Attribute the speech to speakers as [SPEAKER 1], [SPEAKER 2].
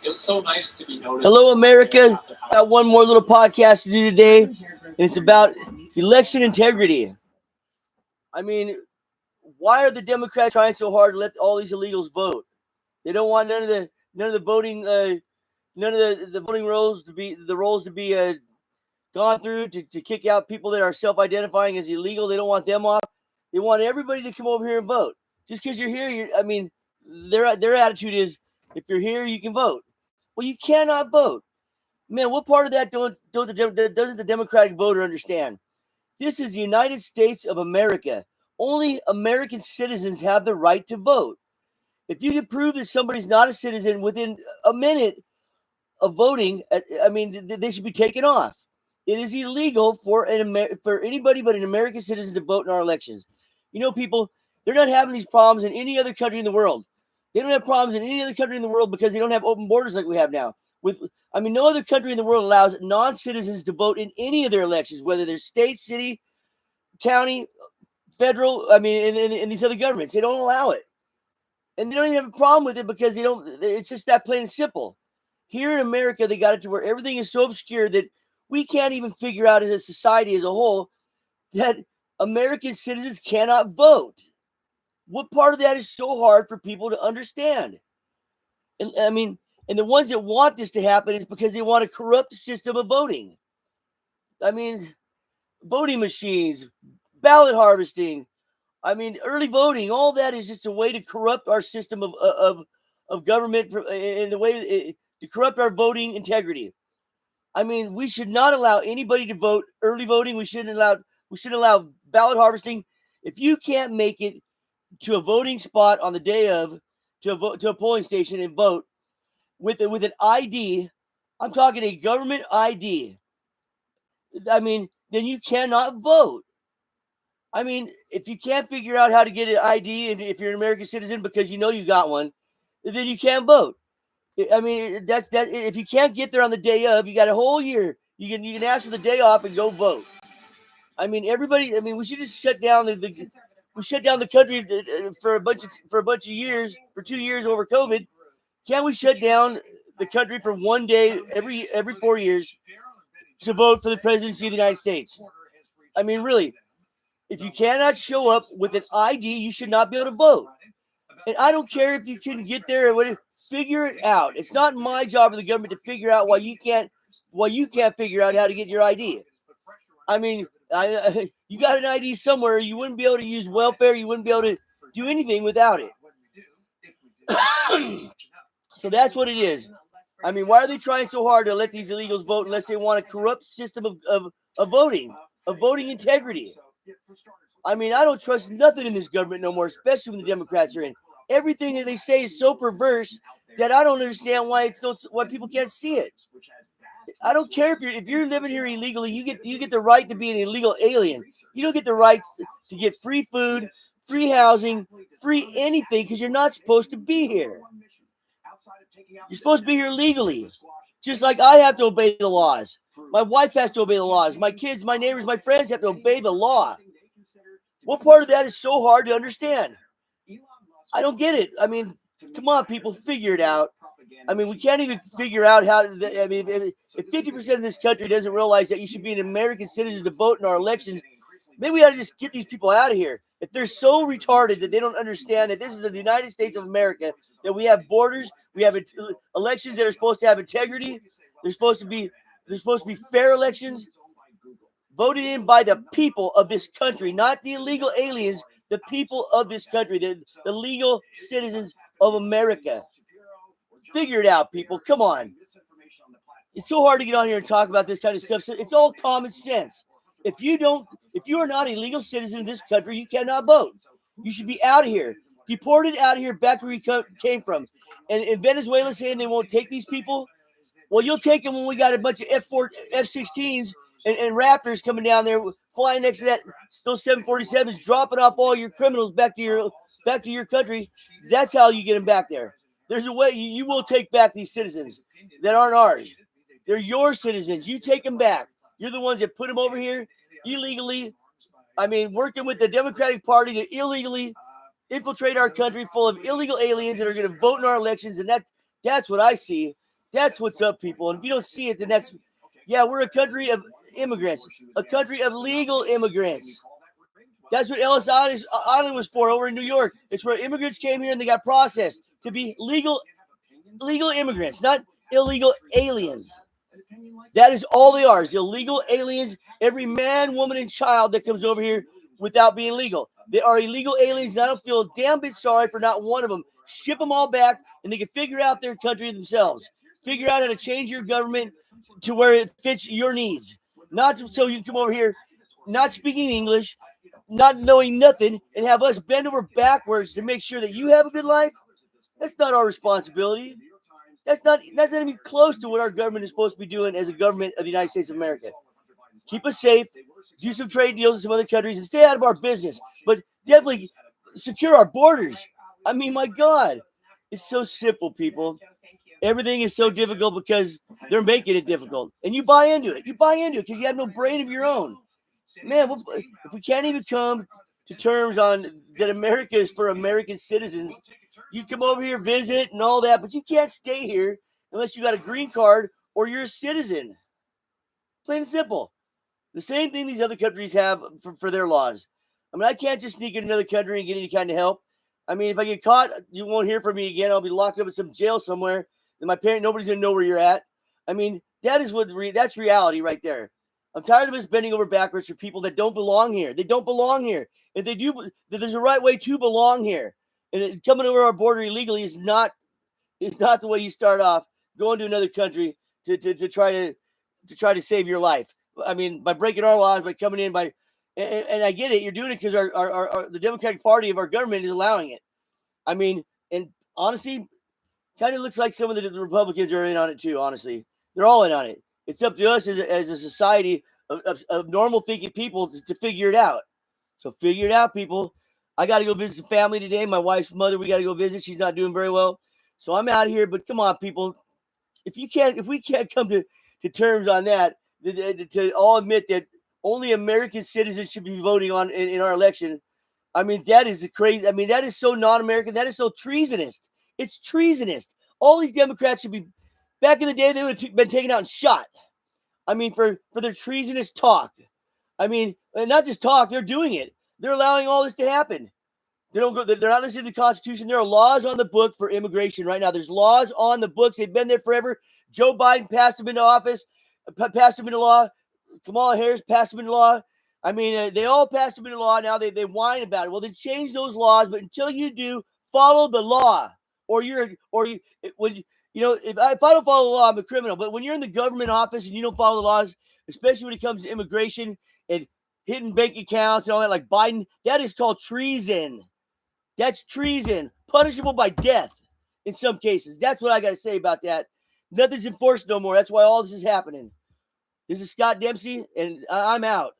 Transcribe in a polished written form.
[SPEAKER 1] It's so nice to be noticed.
[SPEAKER 2] Hello, America. Got one more little podcast to do today, and it's about election integrity. I mean, why are the Democrats trying so hard to let all these illegals vote? They don't want none of the voting the voting rolls to be gone through to kick out people that are self-identifying as illegal. They don't want them off. They want everybody to come over here and vote. Just because you're here, their attitude is if you're here, you can vote. Well, you cannot vote. Man, what part of that doesn't the Democratic voter understand? This is the United States of America. Only American citizens have the right to vote. If you can prove that somebody's not a citizen within a minute of voting, they should be taken off. It is illegal for anybody but an American citizen to vote in our elections. You know, people, they're not having these problems in any other country in the world. They don't have problems in any other country in the world because they don't have open borders like we have now. No other country in the world allows non-citizens to vote in any of their elections, whether they're state, city, county, federal. In these other governments, they don't allow it, and they don't even have a problem with it because they don't. It's just that plain and simple. Here in America, they got it to where everything is so obscure that we can't even figure out as a society as a whole that American citizens cannot vote. What part of that is so hard for people to understand? And the ones that want this to happen is because they want a corrupt system of voting. Voting machines, ballot harvesting, early voting, all that is just a way to corrupt our system of government in the way to corrupt our voting integrity. We should not allow anybody to vote early voting. We shouldn't allow ballot harvesting. If you can't make it to a voting spot on the day of to a polling station and vote with an ID, I'm talking a government ID. Then you cannot vote. If you can't figure out how to get an ID, if you're an American citizen because you know you got one, then you can't vote. That's that. If you can't get there on the day of, you got a whole year. You can ask for the day off and go vote. Everybody. We should just shut down we shut down the country for a bunch of years, for 2 years over COVID. Can't we shut down the country for one day every 4 years to vote for the presidency of the United States? Really, if you cannot show up with an ID, you should not be able to vote. And I don't care if you can get there or whatever. Figure it out. It's not my job of the government to figure out why you can't figure out how to get your ID. You got an ID somewhere. You wouldn't be able to use welfare. You wouldn't be able to do anything without it. So that's what it is. Why are they trying so hard to let these illegals vote unless they want a corrupt system of voting integrity? I don't trust nothing in this government no more, especially when the Democrats are in. Everything that they say is so perverse that I don't understand why people can't see it. I don't care if you're living here illegally, you get the right to be an illegal alien. You don't get the rights to get free food, free housing, free anything because you're not supposed to be here. You're supposed to be here legally. Just like I have to obey the laws. My wife has to obey the laws. My kids, my neighbors, my friends have to obey the law. What part of that is so hard to understand? I don't get it. Come on, people, figure it out. We can't even figure out how to. If 50% of this country doesn't realize that you should be an American citizen to vote in our elections, maybe we ought to just get these people out of here. If they're so retarded that they don't understand that this is the United States of America, that we have borders, we have elections that are supposed to have integrity, they're supposed to be fair elections, voted in by the people of this country, not the illegal aliens. The people of this country, the legal citizens of America. Figure it out, people. Come on. It's so hard to get on here and talk about this kind of stuff. So it's all common sense. If you are not a legal citizen of this country, you cannot vote. You should be out of here. Deported out of here back where you came from. And in Venezuela saying they won't take these people. Well, you'll take them when we got a bunch of F-16s and Raptors coming down there, flying next to those 747s, dropping off all your criminals back to your country. That's how you get them back there. There's a way you will take back these citizens that aren't ours. They're your citizens. You take them back. You're the ones that put them over here illegally. Working with the Democratic Party to illegally infiltrate our country full of illegal aliens that are going to vote in our elections. And that's what I see. That's what's up, people. And if you don't see it, then we're a country of immigrants, a country of legal immigrants. That's what Ellis Island was for over in New York. It's where immigrants came here and they got processed to be legal immigrants, not illegal aliens. That is all they are, is illegal aliens. Every man, woman, and child that comes over here without being legal. They are illegal aliens, and I don't feel a damn bit sorry for not one of them. Ship them all back, and they can figure out their country themselves. Figure out how to change your government to where it fits your needs. Not so you can come over here not speaking English, not knowing nothing, and have us bend over backwards to make sure that you have a good life. That's not our responsibility. That's not even close to what our government is supposed to be doing as a government of the United States of America. Keep us safe, do some trade deals with some other countries, and stay out of our business. But definitely secure our borders. I mean, my God, it's so simple, people. Everything is so difficult because they're making it difficult. And you buy into it. You buy into it because you have no brain of your own. Man, if we can't even come to terms on that America is for American citizens, you come over here, visit, and all that, but you can't stay here unless you got a green card or you're a citizen. Plain and simple. The same thing these other countries have for their laws. I mean, I can't just sneak in another country and get any kind of help. I mean, if I get caught, you won't hear from me again. I'll be locked up in some jail somewhere. And nobody's going to know where you're at. I mean, that's reality right there. I'm tired of us bending over backwards for people that don't belong here. They don't belong here. If they do, there's a right way to belong here. And coming over our border illegally is not the way you start off going to another country to try to save your life. I mean, by breaking our laws, by coming in, and I get it. You're doing it because the Democratic Party of our government is allowing it. I mean, and honestly, kind of looks like some of the Republicans are in on it too. Honestly, they're all in on it. It's up to us as a society of normal thinking people to figure it out. So figure it out, people. I got to go visit some family today. My wife's mother, we got to go visit. She's not doing very well. So I'm out of here. But come on, people. If we can't come to terms on that, to all admit that only American citizens should be voting on in our election. I mean, that is crazy. I mean, that is so non-American. That is so treasonous. It's treasonous. All these Democrats should be, back in the day, they would have been taken out and shot. I mean, for their treasonous talk. I mean, and not just talk, they're doing it. They're allowing all this to happen. They're not listening to the Constitution. There are laws on the book for immigration right now. There's laws on the books. They've been there forever. Joe Biden passed them into office, passed them into law. Kamala Harris passed them into law. I mean, they all passed them into law. Now they whine about it. Well, they change those laws, but until you do, follow the law. If I don't follow the law, I'm a criminal. But when you're in the government office and you don't follow the laws, especially when it comes to immigration and hidden bank accounts and all that, like Biden, that is called treason. That's treason, punishable by death in some cases. That's what I got to say about that. Nothing's enforced no more. That's why all this is happening. This is Scott Dempsey, and I'm out.